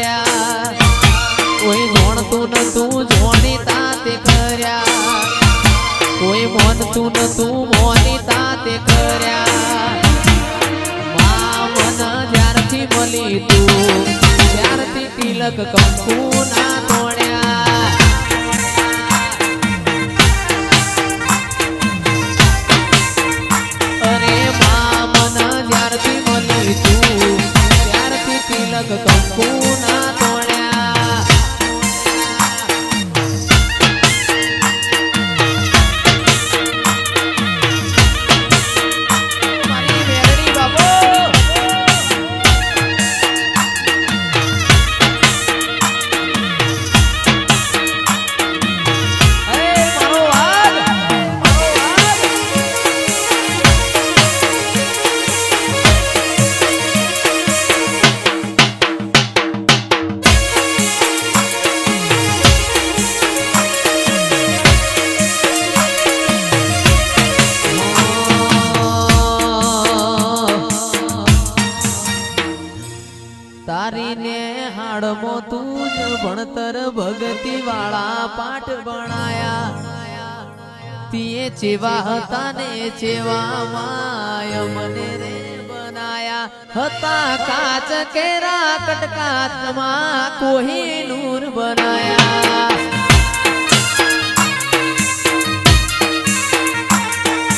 કર્યા કોઈ જોણતું નતું જોણી તાતે કર્યા કોઈ મોનતું નતું મોની તાતે કર્યા મા મન જ્યારથી મળી તું ત્યારથી તિલક કંકુ ના તોડ્યા અરે મા મન જ્યારથી મળી તું ત્યારથી તિલક કંકુ ના તોડ્યા મારી મેરડી બાબો તારીને હાડમો તું જ ભણતર ભગતી વાળા પાઠ ભણાયા તીએ ચેવા હતા ને ચેવા માય મને રે બનાયા હતા કાચ કેરા કટકાતમાં કોહિનૂર બનાયા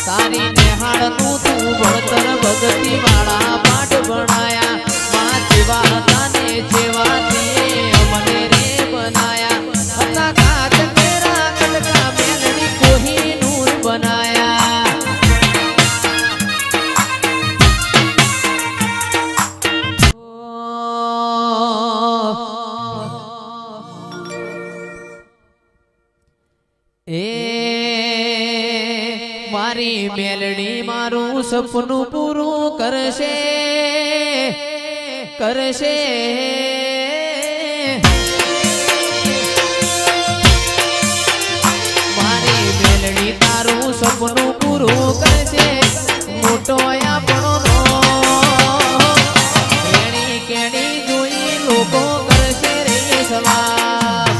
તારીને હાડનું તું ભણતર ભગતી વાળા પાઠ ભણાયા જેવા હતા ને જેવા તે મને રે બનાયા હતા કાચ કેરા કટકા મેલડી કોહિનૂર બનાયા એ મારી મેલડી મારું સપનું પૂરું કરશે કરશે મારી મેલડી તારું સપનું પૂરું કરશે મોટો આપણો કેણી કેણી જોઈ લોકો કરશે રે સલામ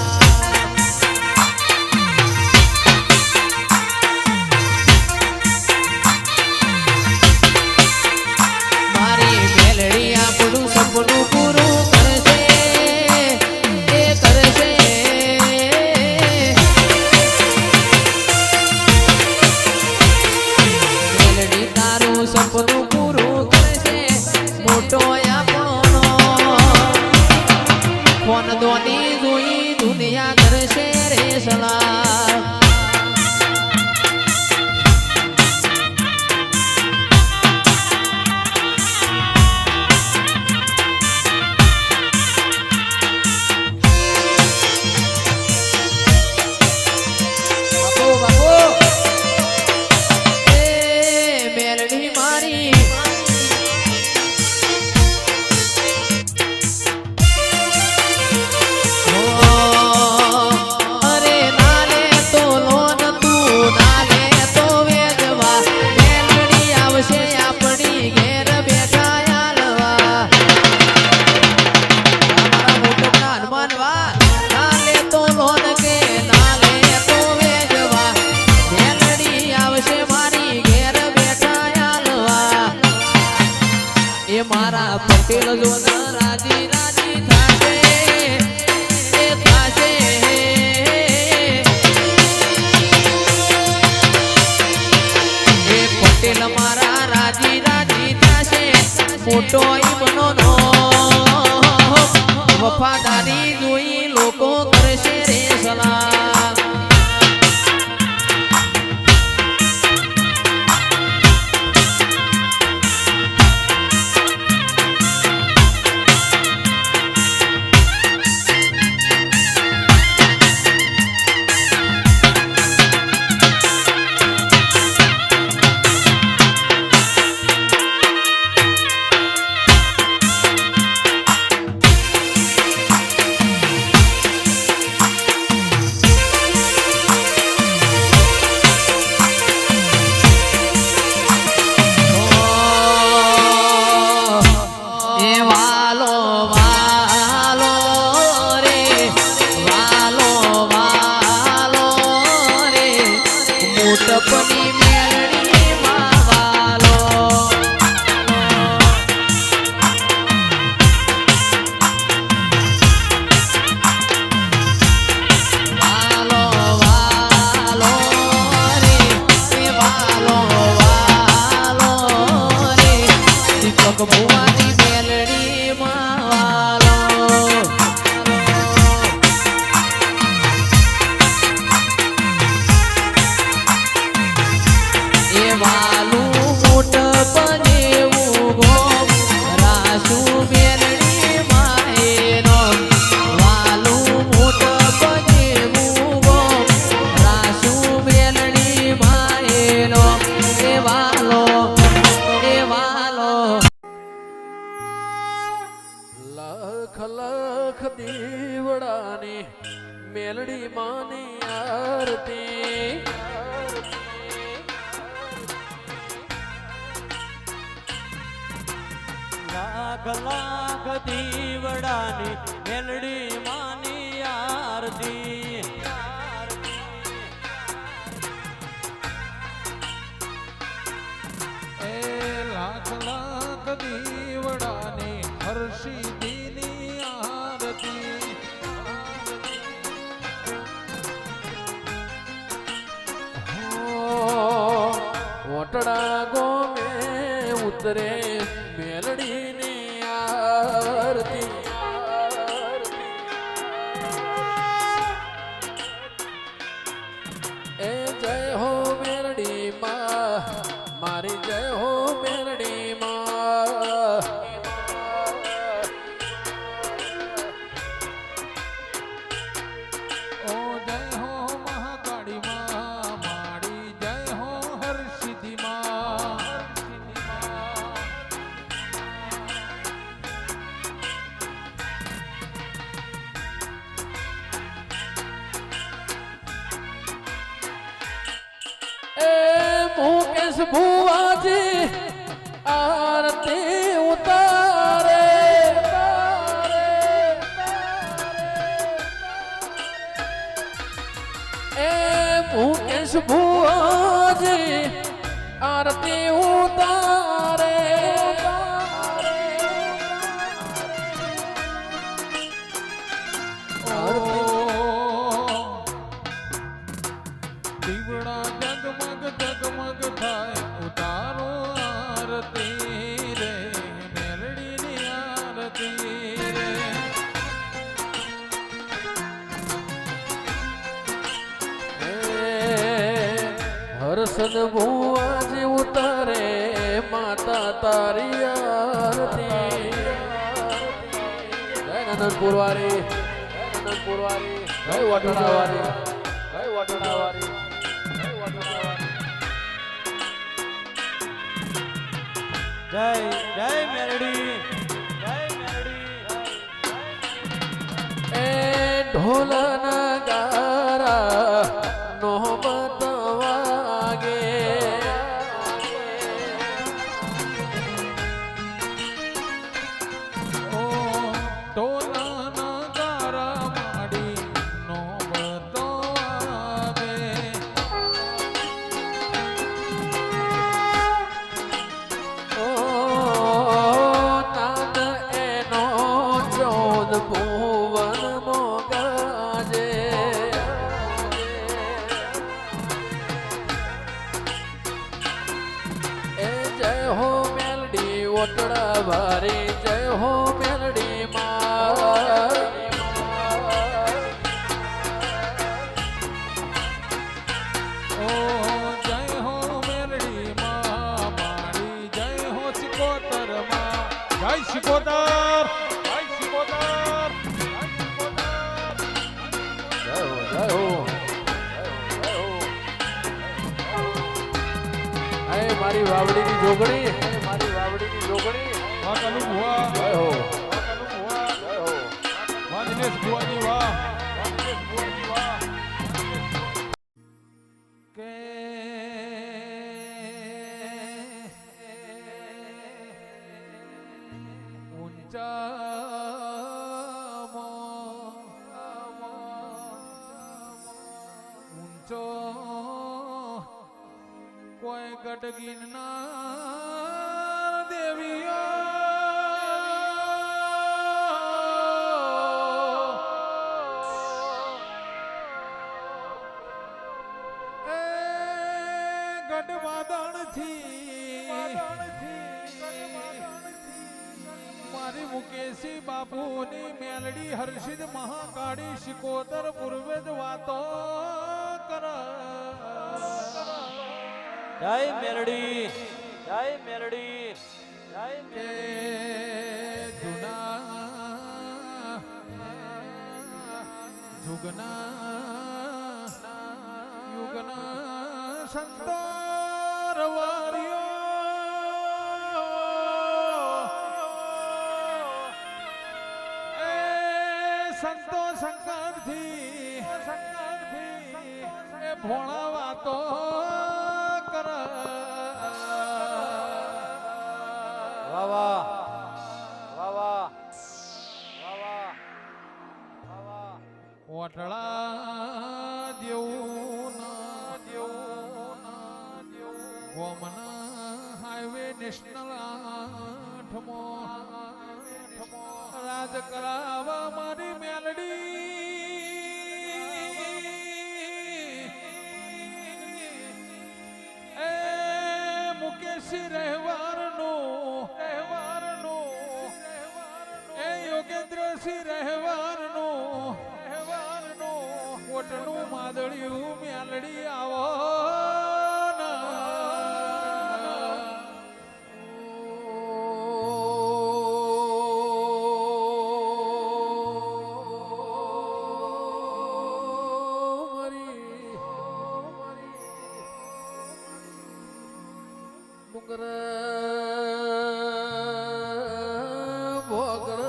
મારી મેલડી આપણું સપનું પૂરું કરશે એ કરશે મેલડી તારું સપનું પૂરું કરશે મોટો આપણો ફોન દોની જોઈ દુનિયા કરશે રે સલામ મારા પટેલ જોના રાજી રાજી થાશે એ થાશે એ પટેલ મારા રાજી રાજી થાશે મોટો બનો નો વફાદારી જોઈ લોકો કરશે રે સલામ લખ લખ દીવડાની મેલડી માની આરતી લાખ લાખ દીવડાની મેલડી માની આરતી એ લાખ લાખ દીવડાની હર્ષિદીની આરતી વટડા ગોમે ઉતરે મેલડીની આરતી એ જય હો મેલડી માં મારી જય હો મેલડી માં ઓ જય હો મહાકાળી માં મારી જય હો હર્ષિદી માં એ મુકેશ ભુવાજી આરતી ઉતારે એ મુકેશ ભુવાજી આરતી ઉતારે દીવડા જગમગ જગમગ થાય ઉતારો આરતી રે મેલડીની આરતી રે હર્ષદ ભુવાજી ઉતારે માતા તારી આરતી જય નંદનપુર વાળી જય નંદનપુર વાળી જય વટણા વાળી જય વટણા વાળી જય વટણા વાળી જય જય મેલડી જય મેલડી એ ઢોલ નગારા નોબત વાગે ઓ ટોલાના ગારા માડી નોબતો આવે ઓ નાદ એનો ચોદ ભુવન મોગાજે એ જય હો મેલડી ઓટડા ભારી જય હો મેલડી માં ઓ જય હો મેલડી માં મારી જય હો સિકોતર માં જય સિકોતર જય સિકોતર જય સિકોતર જય હો જય હો એ મારી વાવડીની જોગણી મારી વાવડીની જોગણી વાહ કાલુ ભુવા જય હો વાહ કાલુ ભુવા જય હો વાહ દિનેશ ભુવાની વાહ વાહ દિનેશ ભુવાની વાહ કે ઊંચો કોઈ ગઢગીરના દેવીઓ એ ગઢવાદણથી મારી મુકેશી બાપુની મેલડી હર્ષિદ મહાકાળી શિકોતર પૂર્વે જ વાતો કર જય મેલડી જય મેલડી જય કે જુના જુગના યુગના સંતર વાર્યો ભોળા વાતો કર વાહ વાહ વાહ વાહ વાહ વાહ ઓટળા દેવું ના ગોમના હાઈવે નેશનલ 8મો રાજ કરાવા મારી મેલડી એ મુકેશી રહેવારનું એ યોગેન્દ્રસિંહ રહેવારનું કોટનું માદળિયું મેલડી આવો ડુંગર ભોગર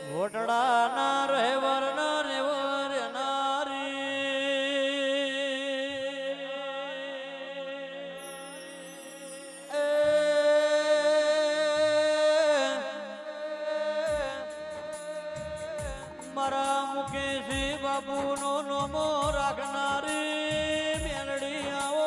ઘોટડાના રહેવર ના રેવર મારા મુકેશી બાપુ નો નોમો રાખનારી મેલડી આવો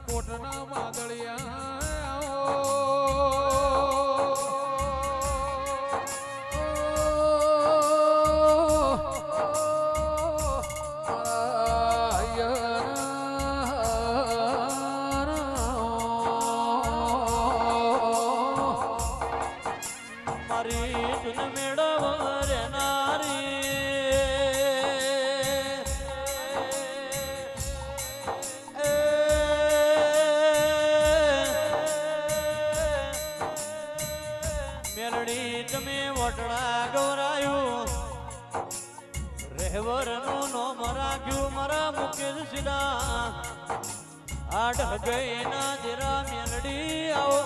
કોટના વાદળિયા મારી ધૂન મેળવર મેલડી તમે વટડા ગવરાયું રહેવર નું નોમ રાખ્યું મારા મુકેશ સીધા આઠ ગઈ ના જરા મેલડી આવો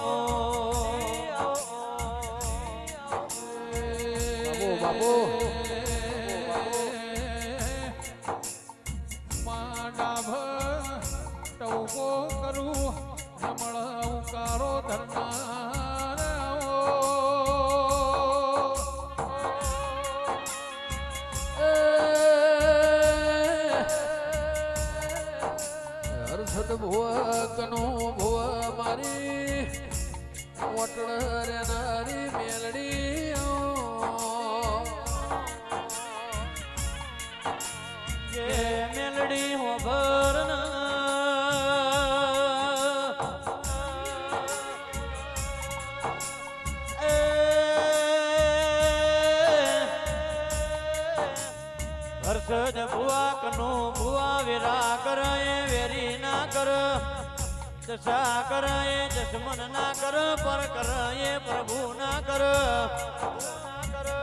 બાબુ માંડાભ ટવકો કરું રમણ ઉકારો ધરનાર હર્ષદ ભુવા કનો ભુવા મારી ઓટળ રેનારી મેલડી મેલડી હો ભર હર્ષદ ભુવા કનો ભુવા વિરા કરે વેરી ના કર દશા કરે દશમન ના કર પર કરે પ્રભુ ના કર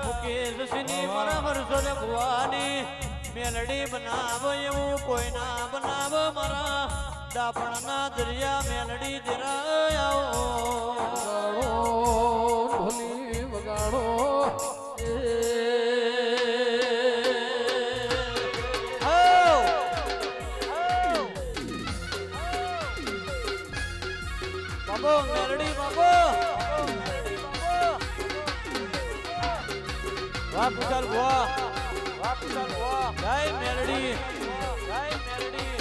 મુકેશ સિંહ મારા હર્ષદ ભુવાની મેલડી બનાવ એવું કોઈ ના બનાવ મારા દાપણ ના દરિયા મેલડી દિરાયો ઢોલી વગાડો બાબો મેલડી બાબો વાહ કુશલ વાહ વાહ કુશલ વાહ જય મેલડી જય મેલડી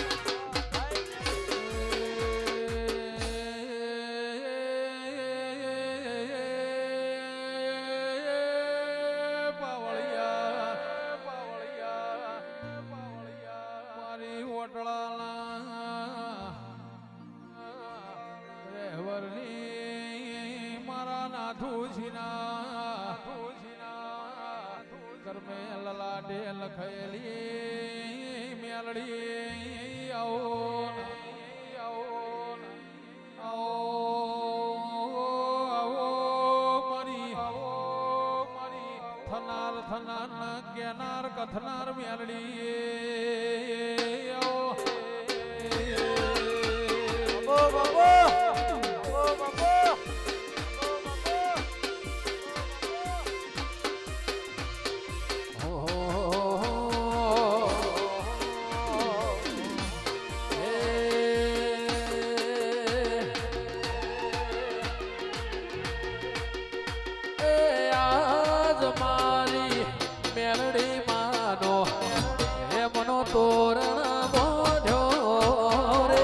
મારી ઓટળાના રહેવરની મારા નાથુજીના કર્મે લલાટે લખેલી મેલડી આવો ને, આવો ને, આવો આવો મારી થનાર થનાર ના કેનાર કથનાર મેલડી આવો. તોરણ બોધ્યો રે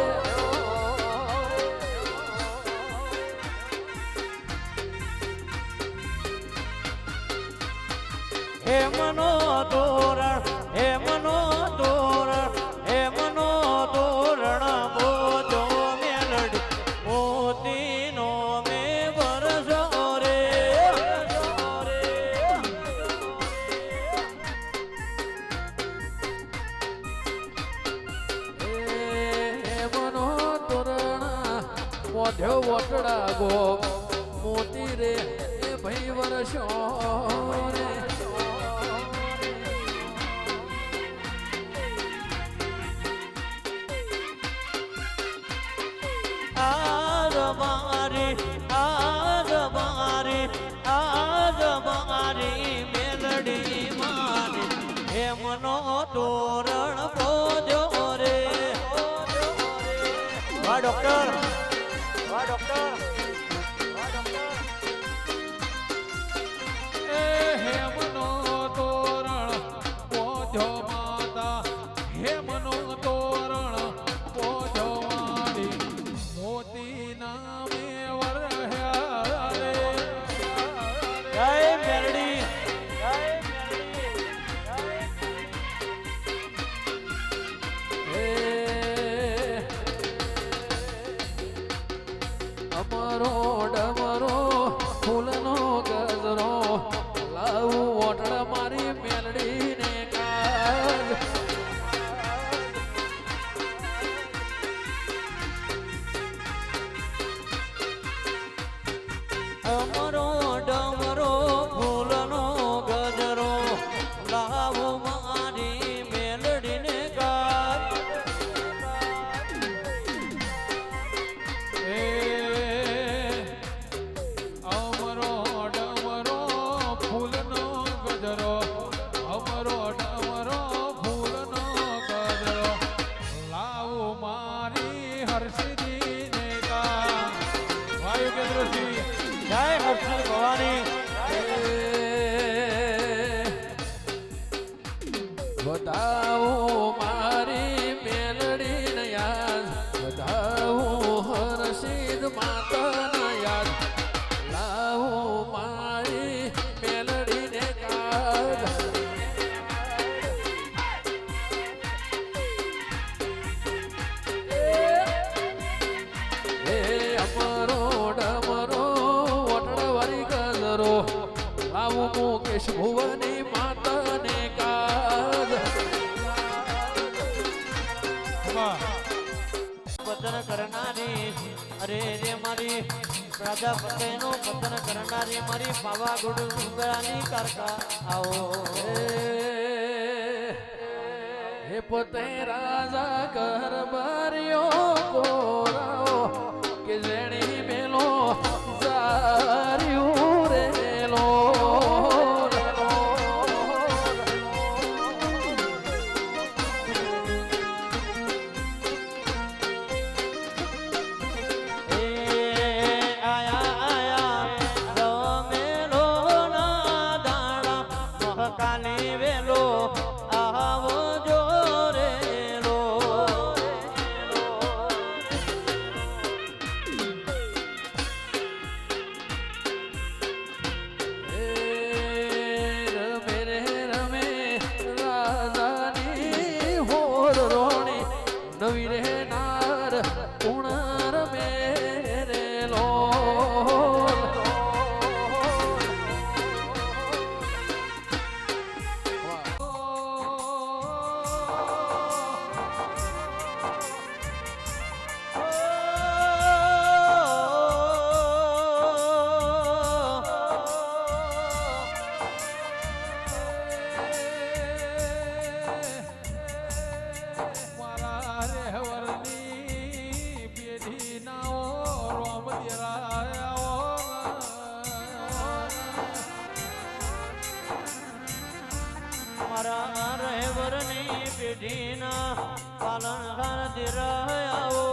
હે મનો તોરણ હે મનો તોરણ હે મનો તોરણ બોધો મેલડી મોતીનો મે વરસો રે મોઢ્યો વટડા ગો મોતી રે એ ભાઈ વર્ષો રે આજ મારી મેલડી મારી હે મનો તોરણ બોધ્યો રે વાહ ડોક્ટર વાહ ડોક્ટર વાહ ડોક્ટર એ હેમનો તોરણ પોજો માતા હેમનો તોરણ પોજો મારી મોતી નામે વરહ્યા રે. જય મેલડી જય મેલડી એ અમરો ડમરો ફૂલનો ગજરો લાવું ઓટડા મારી મેલડી ને કાજ અમરો ડમરો ફૂલનો ગજરો લાવો મારી મેલડીને ગાય એ અમરો ડમરો ફૂલનો ગજરો અમરો ડમરો ફૂલનો ગજરો લાવો મારી હર્ષિદી ને કા વાયુ કેન્દ્રથી જય હર્ષદ ભવાની બતાવો મારી મેલડી ને યાદ બતાવો હર્ષિદ માતા યાદ લાવો મારી મેલડી ને કાજ એ અમરો ડમરો વટડવારી ગજરો લાવો મુકેશ ભુવની માતા ને કાજ પતન કરનારી અરે રે મારી પ્રજાપતિનું પતન કરનારી મારી પાવાગઢ ડુંગરાની કારકા આવો હે પોતે રાજા કરબારીઓ કોરાઓ કે જેણી મેલો જાર્યું રે લો એ આયા આયા રમેલો ના દાણા મહકાલી વેલો આવો જો રે લો મારા રહેવરની પેઢીના પાલનહાર દિરાયાઓ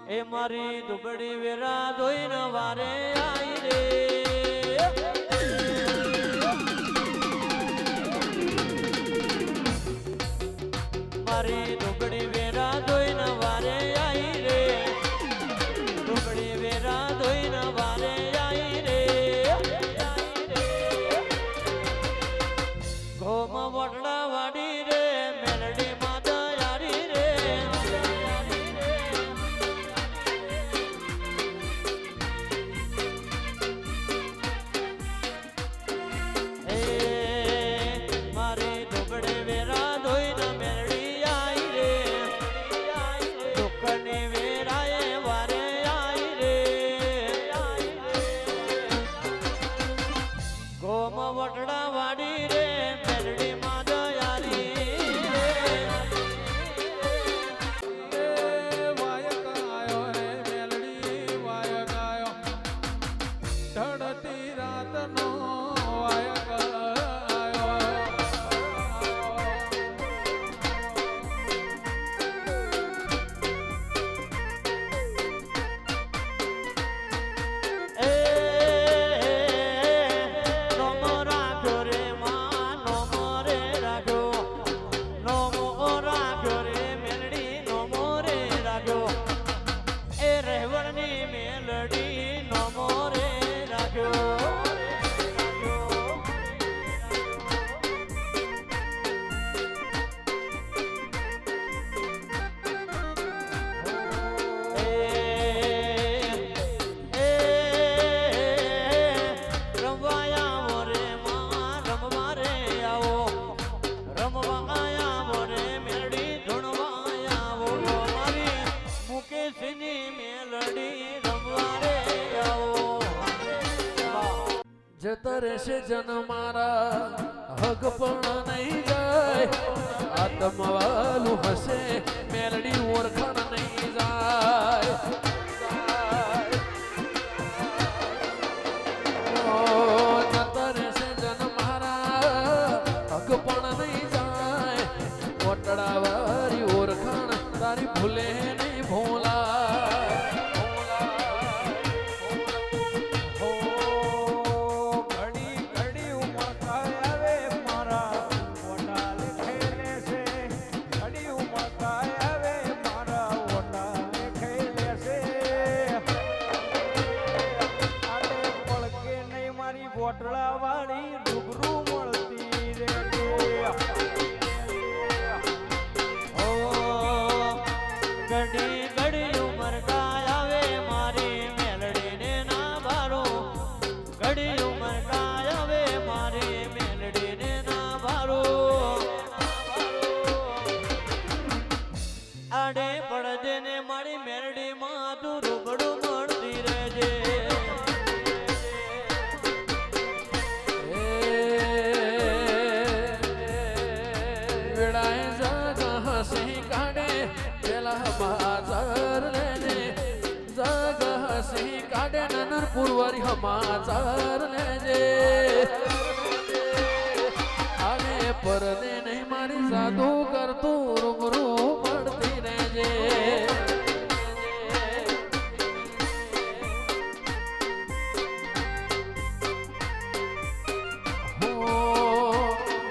એ મારી દુબળી વેરા ધોઈને વારે આઈ રે મારી દુબળી વેરા ધોઈને વારે આઈ રે દુબળી વેરા ધોઈને વારે આઈ રે ઘોમ વડલા વાડી રે મેલડી માતા યારી રે મારી દુબળી વેરા ધોઈને મેલડી આઈ રે દુઃખની વેરાએ વારે આઈ રે ગોમ વટડા વાડી રે મેલડી માં દયારી વાયક આયો રે મેલડી વાયક આયો ઢળતી રાતનો વાયક આયો એ નોમો રાખ્યો રે માં નોમો રે રાખ્યો નોમો રાખ્યો રે મેલડી નોમો રે રાખ્યો એ રહેવરની મેલડી નોમો રે રાખ્યો રમવાયા રે માં રમવા રે આવો રમવા આવો રે મેલડી ધૂણવા આવો મારી મુકેશની મેલડી રમવા રે આવો જતા રહેશે જન મારા હક પણ નહીં જાય આત્મવાલું હશે મેલડી ઓળખાણ નહીં જાય ઓ, જતા રહેશે જન મારા હક પણ નહીં જાય ઓટડાવાળી ઓળખાણ તારી ભૂલે નહીં ભોલા હો ઘડી ઘડી ઉમળકાય આવે મારા ઓટા લેખેલે છે ઘડી ઉમળકાય આવે મારા ઓટા લેખેલે છે આને પડકે નહીં મારી બોટલા વાળી રૂબરૂ મળતી રે ઓ ઘડી ઘડી ઉમર કાય આવે મારી મેલડીને ના ભારો ઘડી ઉમર કાય આવે મારી મેલડીને ના ભારો આડે પડદે ને મારી મેલડી માં તું રૂબડું મળતી રહેજે વેળાએ જગ હસી કાઢે પેલા સમાચાર લેજે જગ હસી કાઢે નનર પુરવરી સમાચાર લેજે આને પરદે નહીં મારી સાધુ કરતું રૂબરૂ પડતી રહેજે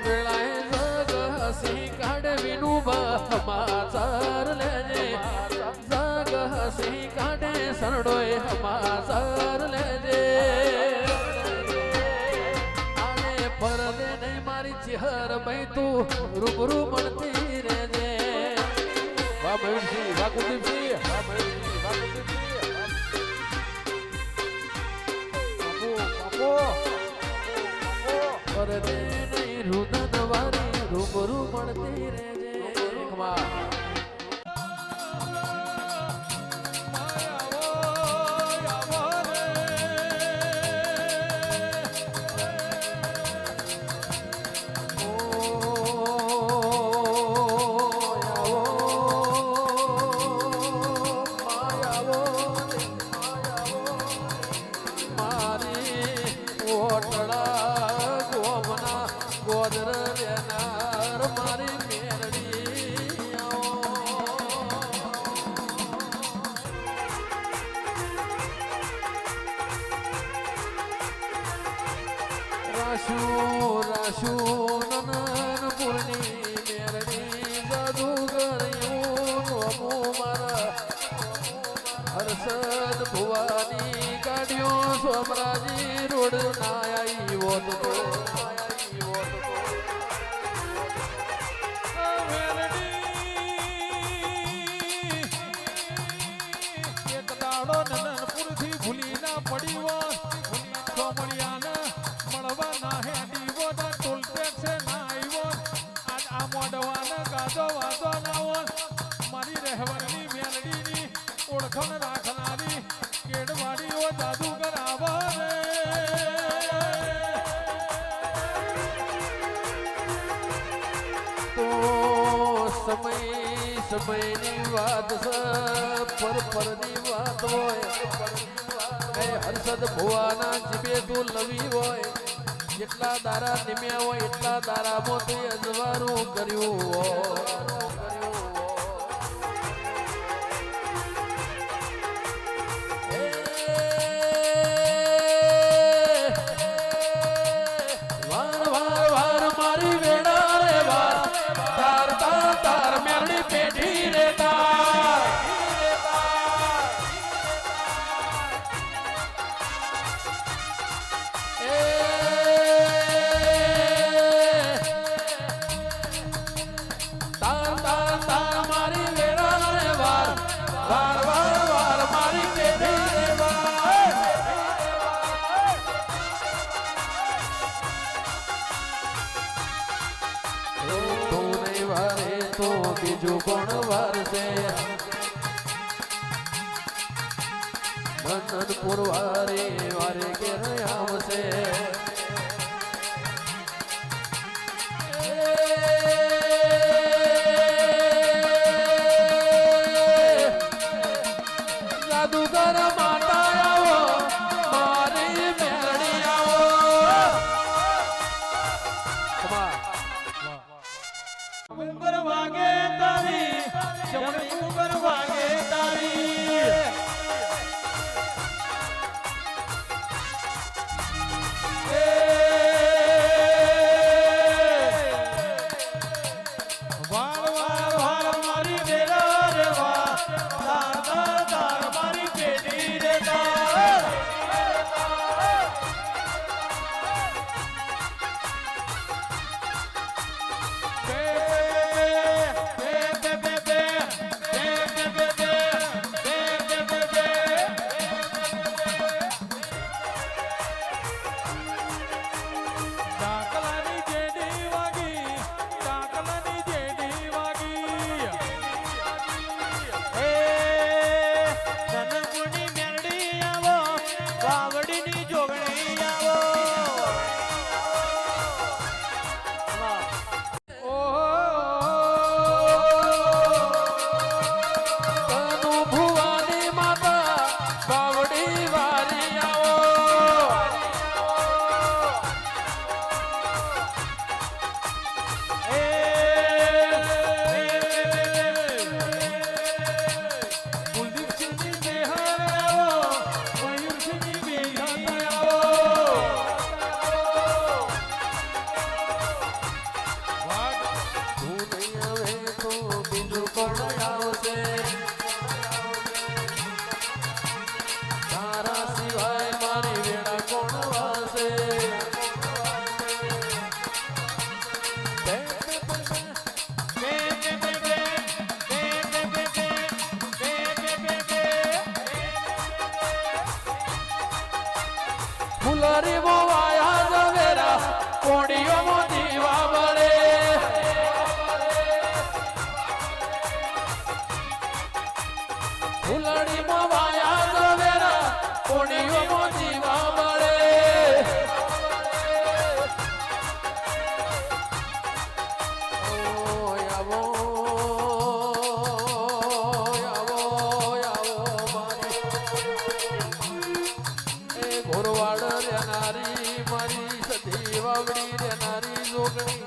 વેળાએ જગ હસી કાઢે વિનુભા સમાચાર લેજે જગ હસી કાઢે સરડોય સમાચાર લેજે આને પરદે નહીં મારી ચિહર ભાઈ તું રૂબરૂ મળતી રહેજે વાહ મયુરસિંહ વાહ કુલદીપસિંહ વાહ મયુરસિંહ વાહ કુલદીપસિંહ પરદે નહીં રુદન વારી રૂબરૂ મળતી રહેજે ખમા ઓ રાશુ રાશુ નનન પૂર્ણી મેરણી જાદુગર અમુ મારા હર્ષદ ભુવાની ગાડીઓ સોમરાજી રોડ ના આવી હોત તો એક દાડો નનનપુરથી ભૂલી ના પડી હોત, સોમણિયાને મળવા ના હેડી હોત, આ ટોલ ટેક્સે ના આવ્યો, આજ આ મોઢવાને ગાજો વાતો ના હોત, મારી રહેવાની મેલડીની ઓળખાણ રાખનારી કેડવાડીઓ જાદુગર આવા રે. તો સમયની વાત છે પરની વાત હોય એ હર્ષદ ભુવાના જીભે તું લવી હોય જેટલા દારા નિમ્યા હોય એટલા દારામાં તે અજવારું કર્યું હોય વાર વાર વાર મારી વેડા રે વાર તાર તાર તાર મેરડી પેઢી રે તાર એ તાર તાર તાર મારી વેડા રે વાર વાર વાર વાર મારી પેઢી રે વાર તું નહીં વારે તો બીજું કોણ વારસે નંદનપુર વારે વારે ઘેર આવશે જાદુગર માતા આવો મારી મેરડી આવો ઉંબર વાગે તારી જમણી ઉંબર વાગે તારી વાર વાર વાર મારી વેરા રે વા તાર તાર તાર મારી પેઢી રે તાર ડાકલાની જેડી વાગી, ડાકલાની જેડી વાગી. એ ધનપુરની મેરડી આવો વાવડીની જોગણી આવો તનુ ભુવાની માતા બાવડી વારી આવો કુલદીપસિંહની બિહાર આવો, મયુરસિંહની બિહાર આવો. વાહ, તું નહીં આવે તો બીજું કોણ આવશે તારા સિવાય મારી વેળા કોણ વાસે ફુલરી મોવાયા જવેરા કોડીઓ મો દીવા બળે ફુલડી મોવાયા જવેરા કોડીઓ મો દીવા બળે ઓય આવો આવો આવો મારી એ ઘોરવાડ રેનારી મારી સધી વાવડી રેનારી જોગણી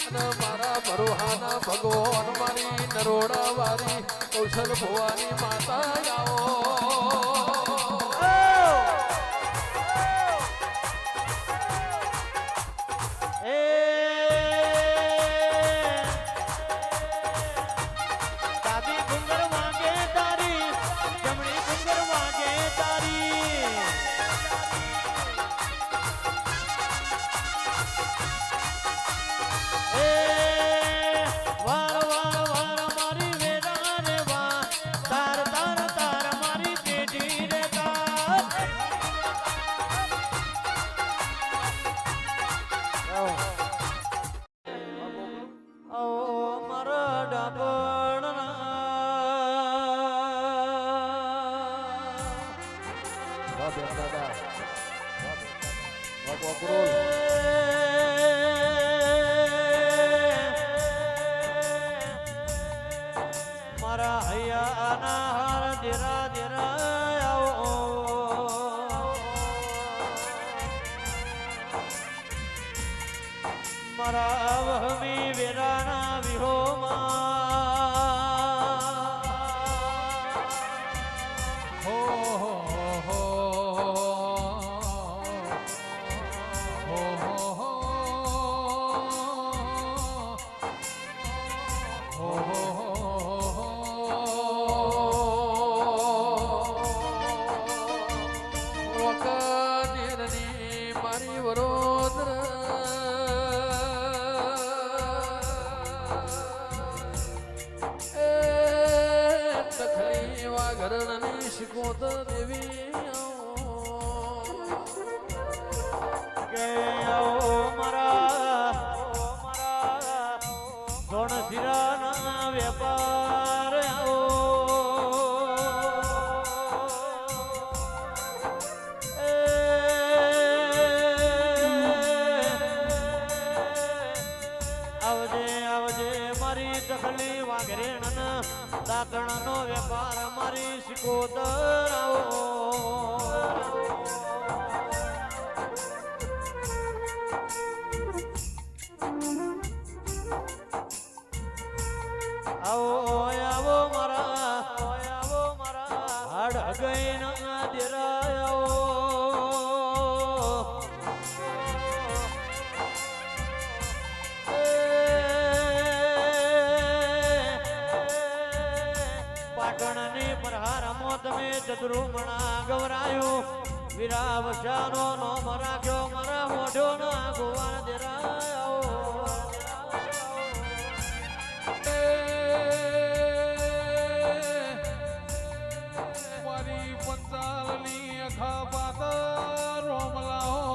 અને મારા ભરોહાના ભગવાન મારી નરોડા વારી કૌશલ ભવાની માતા આવો આવો મારા ડાબણના વાહ બેન દાદા વાહ કોકરોલ મારા હૈયાના હાર દેરા દેરા આવો મારા વહમી વેરાના વિહોમાં હો હો હો હો હો વકનેરની મારી વરોદર એ તખરી વાઘરણની શિકોતર દેવી કે આવો મારા ધોણ શિરાના વેપાર આવો આવજે આવજે મારી દખલી વાઘરેણ દાતણનો વેપાર મારી શિકોતર આવો આવો આવો મારા હાડ ગઈના દેરાયો પાટણની પ્રહારમો તમે ચતુર્મણા ગવરાયું વિરાવશાનો નોમ રાખ્યો મારા મોઢો ના ગોવાન દેરાયો મારી પંચાલની અખા પાતર રોમલાઓ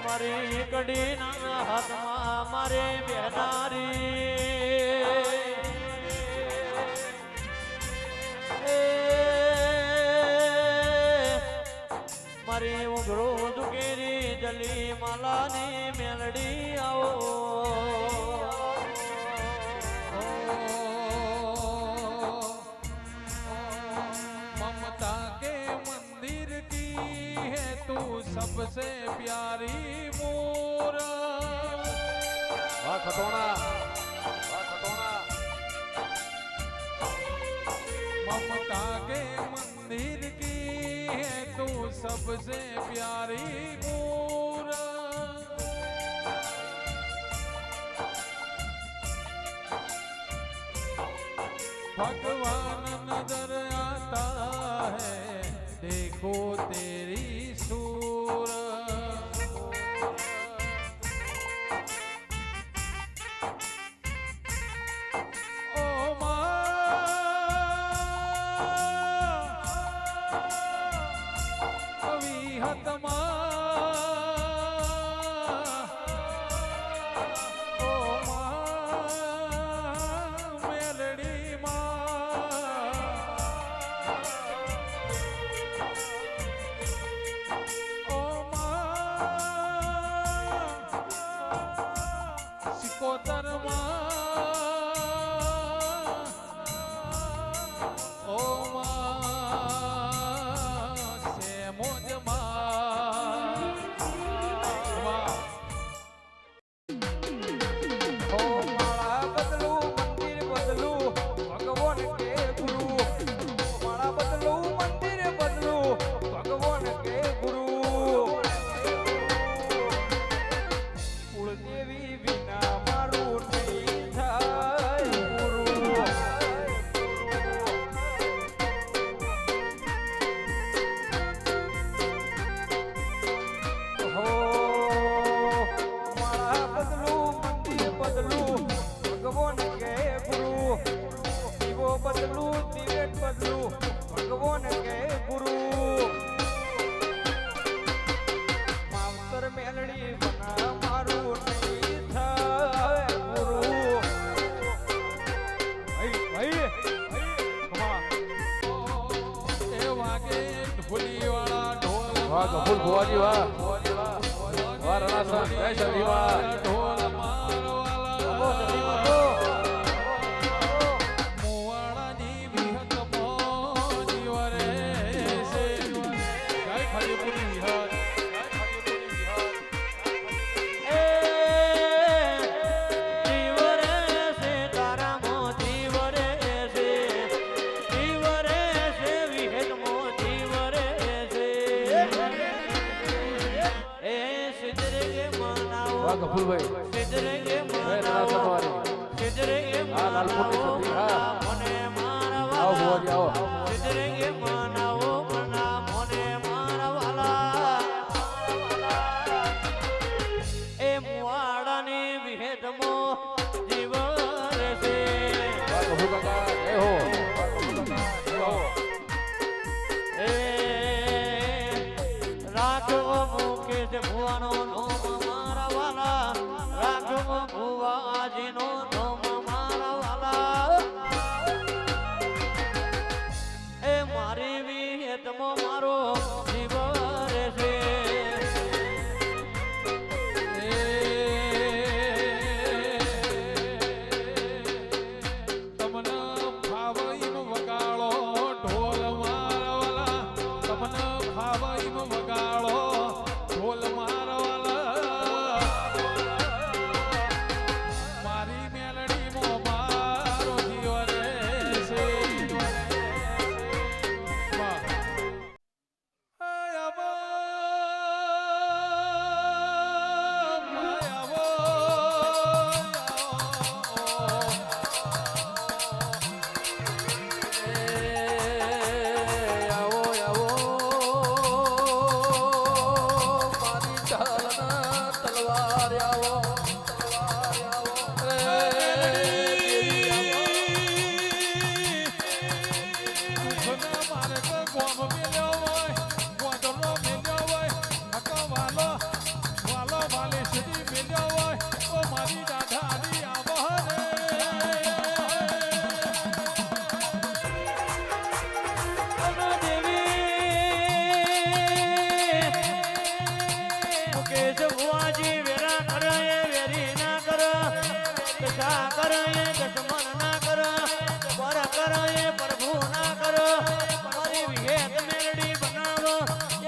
મારી કડીના હાથમાં મારે મારી ઉઘડો દુકેરી જલી માલાની મેલડી આવો ममता के मंदिर की है तू सबसे प्यारी मूरत વાહ ખટોણા વાહ ખટોણા ममता के मंदिर की है तू सबसे प्यारी मूरत भगवान नजर आता है देखो तेरी सूरत ओ विहत ओ मेलड़ी ओ सिकोतर ओ से मोज વાહ ગફુર ભુવાજી વાહ વાહ રણાસણ જય શક્તિ વાહ ઢોલ મારવાલા ઓ જલ્દી બોલો. મોવાળાની વિહત મોજી વરે છે જય ખાલીપુરી વિહત એ જીવ રે છે તારા મો જીવ રે છે વિહેત મો જીવ રે છે એ સિદ્ધરે કે મનાવો વાહ ગફુરભાઈ સિદ્ધરે કે જય રણાસણ મનાવો વાળી સિદ્ધરે કે હા, લાલપુરની મનાવો છત્રી, હા. મને મારા આવો ભુવાજી આવો સિદ્ધરે કે મનાવો મના મને મારા વાલા એ મુવાડાની વિહેતમો જીવ રહેશે વાહ ગફુર કાકા જય હો જય હો એ રાખવો મુકેશ ભુવાનો નોમ મારા વાલા રાખવો ભુવાજીનો નોમ મારા વાલા એ મારી વિહેતમો મારો જીવ રહેશે તમને ફાવઈમ વગાડો ઢોલ મારવાલા તમને ફાવઈમ વગાડો ઢોલ મારવાલા મારી મેલડીમાં મારો જીવ રહેશે વાહ. આયાવો, આયાવો, આવો આવો મારી ઢાલના તલવાર આવો દુઃખના માર્ગ ગોમ મેલ્યો હોય, ગોંડલો મેલ્યો હોય, હકો વાલો વાલે સુધી મેલ્યો હોય, ઓ મારી દાઢાડી આવો રે. મુકેશ ભુવાજી વેરા કરે વેરી ના કર દશા કરે દશમન ના કર પર કરે પ્રભુ ના કર મારી વિહેત મેલડી બનાવો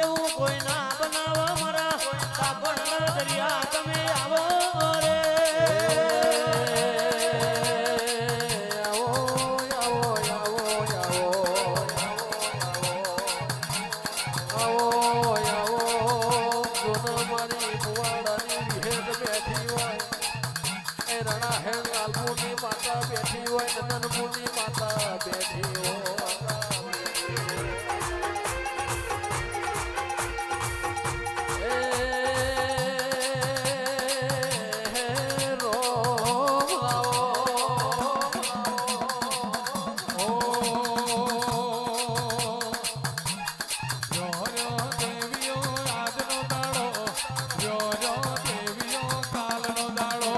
એવું કોઈ ના બનાવો મારા સાબણ દરિયા તમે આવો રે આવો આવો આવો આવો આવો જોનો મારી મુવાડાની વિહેત બેઠી હોય એ રણા હે લાલપુરની માતા બેઠી હોય નંદનપુરની માતા બેઠી હોય દેવીઓ આજનો દાડો દેવીઓ કાલનો દાડો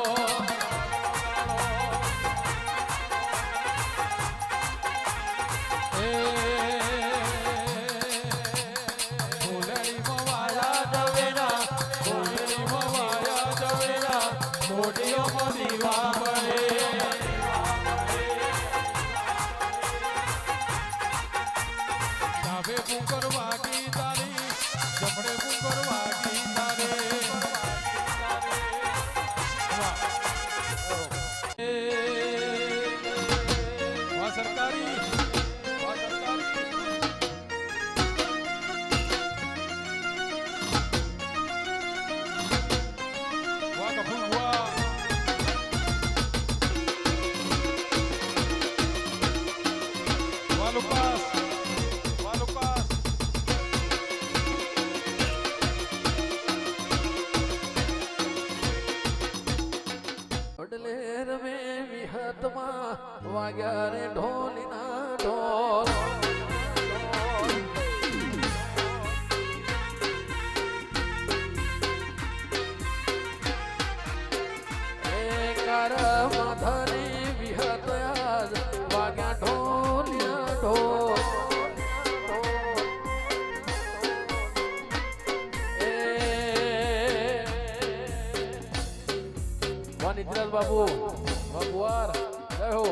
ફૂલડીમાં વાયા જવેરા ફૂલડીમાં વાયા જવેરા મોઢીઓમાં દીવા બળે ડાબે કુંકર વાગી તારી જમણે કુંકર વાગી તારે વાહ. વાહ સરકારી વાહ સરકારી વાહ કપૂર વાહ વાહ લુકાસ વાહ લુકાસ અડલેર મે વિહતમાં વાગ્યા રે ઢોલીના ઢોલ એ કાર માધરી વિહત આજ વાગ્યા ઢોલીના ઢોલ નિધિરાજ બાબુ ભગવાન જય હો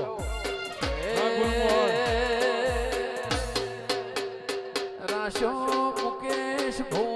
રાશો મુકેશ ભો